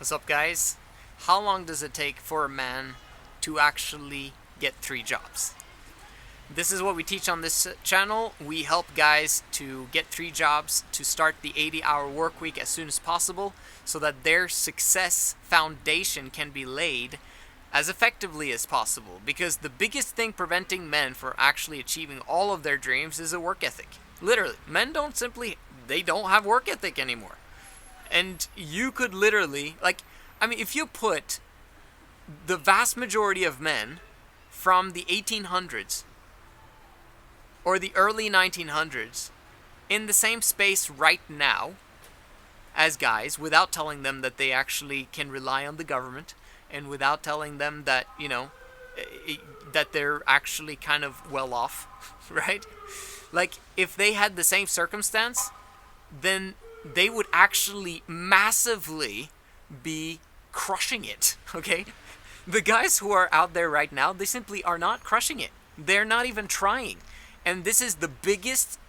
What's up, guys? How long does it take for a man to actually get 3 jobs? This is what we teach on this channel. We help guys to get 3 jobs, to start the 80-hour work week as soon as possible, so that their success foundation can be laid as effectively as possible. Because the biggest thing preventing men from actually achieving all of their dreams is a work ethic. Literally, men don't have work ethic anymore. And you could literally, if you put the vast majority of men from the 1800s or the early 1900s in the same space right now as guys, without telling them that they actually can rely on the government, and without telling them that, that they're actually kind of well off, right? Like, if they had the same circumstance, then they would actually massively be crushing it, okay? The guys who are out there right now, they simply are not crushing it. They're not even trying. And this is the biggest,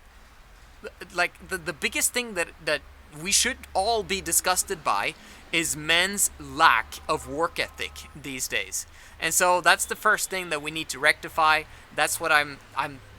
the biggest thing that we should all be disgusted by is men's lack of work ethic these days. And so that's the first thing that we need to rectify. That's what I'm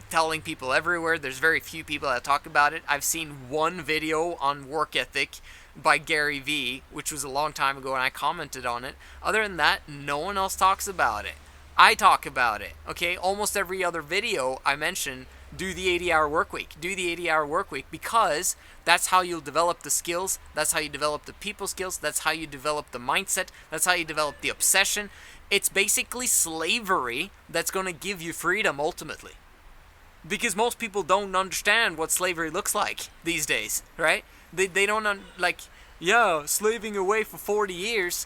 telling people everywhere. There's very few people that talk about it. I've seen one video on work ethic by Gary Vee, which was a long time ago, and I commented on it. Other than that, no one else talks about it. I talk about it, okay? Almost every other video I mention, do the 80-hour work week. Do the 80-hour work week, because that's how you'll develop the skills. That's how you develop the people skills. That's how you develop the mindset. That's how you develop the obsession. It's basically slavery that's going to give you freedom ultimately. Because most people don't understand what slavery looks like these days, right? They don't, slaving away for 40 years.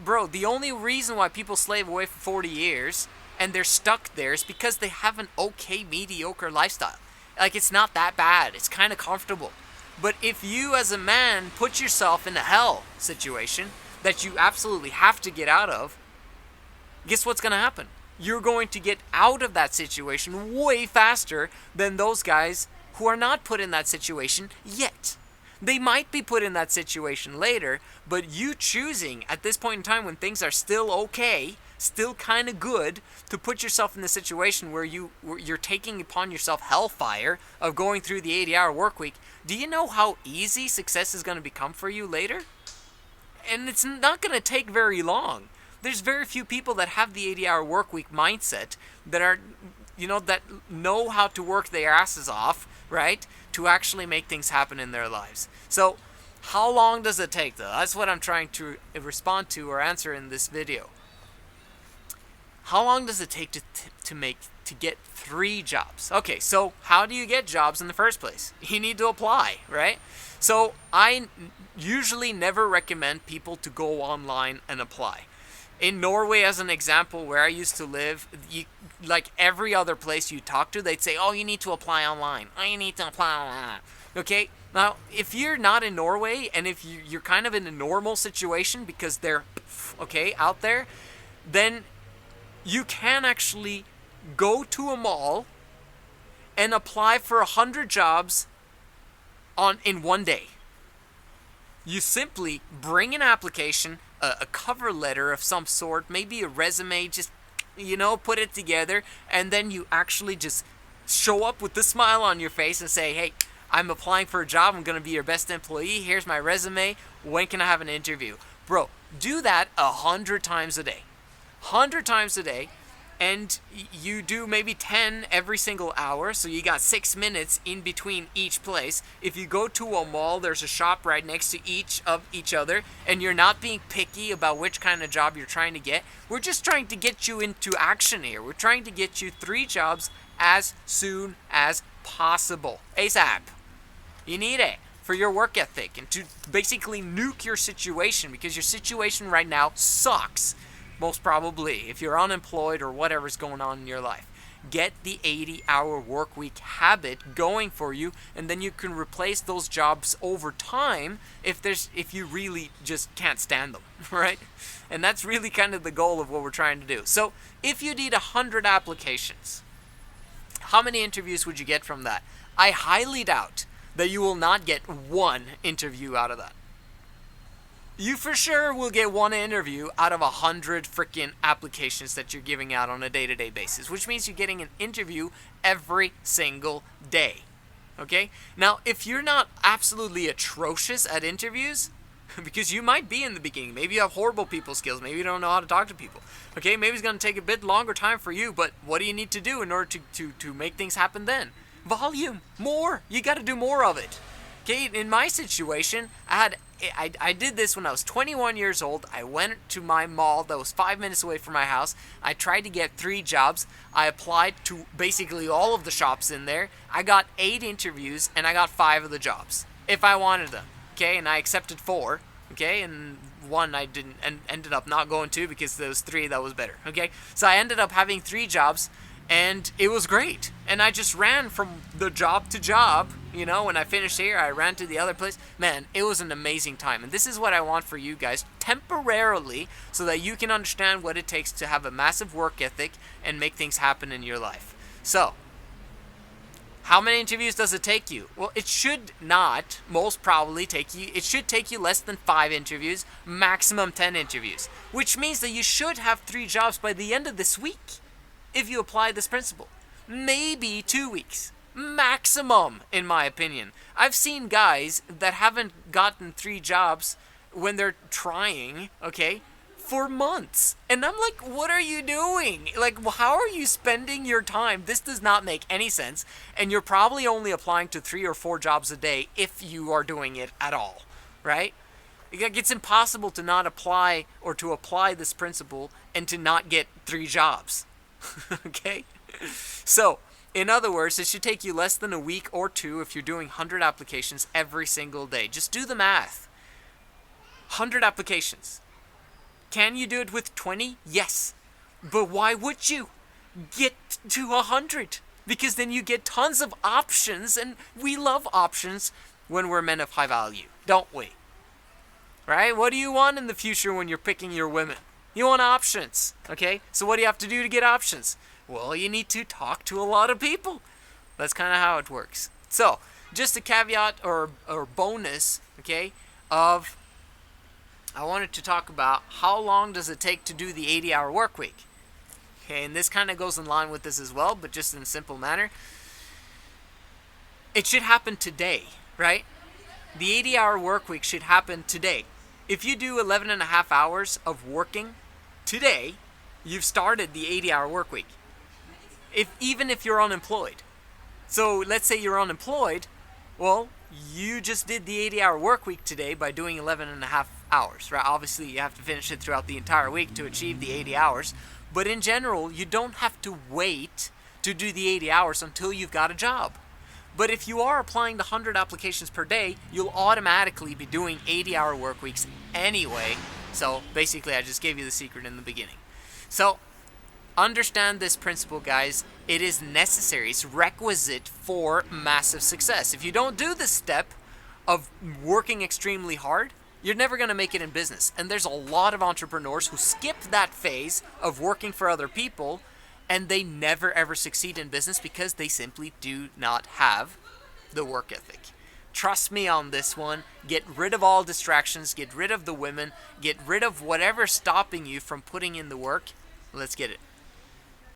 Bro, the only reason why people slave away for 40 years and they're stuck there is because they have an okay, mediocre lifestyle. Like, it's not that bad. It's kind of comfortable. But if you as a man put yourself in a hell situation that you absolutely have to get out of, guess what's going to happen? You're going to get out of that situation way faster than those guys who are not put in that situation yet. They might be put in that situation later, but you choosing at this point in time when things are still okay, still kind of good, to put yourself in the situation where you're taking upon yourself hellfire of going through the 80-hour work week, do you know how easy success is going to become for you later? And it's not going to take very long. There's very few people that have the 80-hour work week mindset that are, that know how to work their asses off, right, to actually make things happen in their lives. So, how long does it take, though? That's what I'm trying to respond to or answer in this video. How long does it take to get 3 jobs? Okay, so how do you get jobs in the first place? You need to apply, right? So, I usually never recommend people to go online and apply. In Norway, as an example, where I used to live, like every other place you talk to, they'd say, oh, you need to apply online. Oh, you need to apply online. Okay? Now, if you're not in Norway, and if you're kind of in a normal situation because they're, out there, then you can actually go to a mall and apply for 100 jobs in one day. You simply bring an application, a cover letter of some sort, maybe a resume, just, put it together, and then you actually just show up with a smile on your face and say, hey, I'm applying for a job, I'm going to be your best employee, here's my resume, when can I have an interview? Bro, do that 100 times a day. 100 times a day, and you do maybe 10 every single hour, so you got 6 minutes in between each place. If you go to a mall, there's a shop right next to each other, and you're not being picky about which kind of job you're trying to get. We're just trying to get you into action here. We're trying to get you 3 jobs as soon as possible. ASAP. You need it for your work ethic and to basically nuke your situation, because your situation right now sucks. Most probably, if you're unemployed or whatever's going on in your life. Get the 80-hour work week habit going for you, and then you can replace those jobs over time if you really just can't stand them, right? And that's really kind of the goal of what we're trying to do. So, if you need 100 applications, how many interviews would you get from that? I highly doubt that you will not get one interview out of that. you for sure will get one interview out of 100 freaking applications that you're giving out on a day-to-day basis, which means you're getting an interview every single day. Okay? Now, if you're not absolutely atrocious at interviews, because you might be in the beginning, maybe you have horrible people skills, maybe you don't know how to talk to people. Okay, maybe it's going to take a bit longer time for you, but what do you need to do in order to make things happen then? Volume, more. You got to do more of it. Okay, in my situation, I did this when I was 21 years old. I went to my mall that was 5 minutes away from my house. I tried to get 3 jobs. I applied to basically all of the shops in there. I got 8 interviews and I got 5 of the jobs if I wanted them. Okay, and I accepted 4. Okay, and 1 I didn't, and ended up not going to because there was 3 that was better. Okay, so I ended up having 3 jobs. And it was great. And I just ran from the job to job. You know, when I finished here, I ran to the other place. Man, it was an amazing time. And this is what I want for you guys temporarily, so that you can understand what it takes to have a massive work ethic and make things happen in your life. So, how many interviews does it take you? Well, it should not, most probably it should take you less than 5 interviews, maximum 10 interviews. Which means that you should have 3 jobs by the end of this week. If you apply this principle. Maybe 2 weeks. Maximum, in my opinion. I've seen guys that haven't gotten 3 jobs when they're trying, okay, for months. And I'm like, what are you doing? Like, how are you spending your time? This does not make any sense. And you're probably only applying to 3 or 4 jobs a day if you are doing it at all, right? It's impossible to not apply or to apply this principle and to not get 3 jobs. Okay? So, in other words, it should take you less than a week or 2 if you're doing 100 applications every single day. Just do the math. 100 applications. Can you do it with 20? Yes. But why would you? Get to 100. Because then you get tons of options, and we love options when we're men of high value, don't we? Right? What do you want in the future when you're picking your women? You want options, okay? So what do you have to do to get options? Well, you need to talk to a lot of people. That's kind of how it works. So, just a caveat or bonus, okay, I wanted to talk about how long does it take to do the 80-hour work week. Okay, and this kind of goes in line with this as well, but just in a simple manner. It should happen today, right? The 80-hour work week should happen today. If you do 11 and a half hours of working today, you've started the 80-hour work week. Even if you're unemployed. So let's say you're unemployed, well, you just did the 80-hour work week today by doing 11 and a half hours, right? Obviously, you have to finish it throughout the entire week to achieve the 80 hours. But in general, you don't have to wait to do the 80 hours until you've got a job. But if you are applying the 100 applications per day, you'll automatically be doing 80-hour work weeks anyway. So basically, I just gave you the secret in the beginning. So understand this principle, guys. It is necessary. It's requisite for massive success. If you don't do this step of working extremely hard, you're never going to make it in business. And there's a lot of entrepreneurs who skip that phase of working for other people, and they never ever succeed in business because they simply do not have the work ethic. Trust me on this one. Get rid of all distractions. Get rid of the women. Get rid of whatever's stopping you from putting in the work. Let's get it.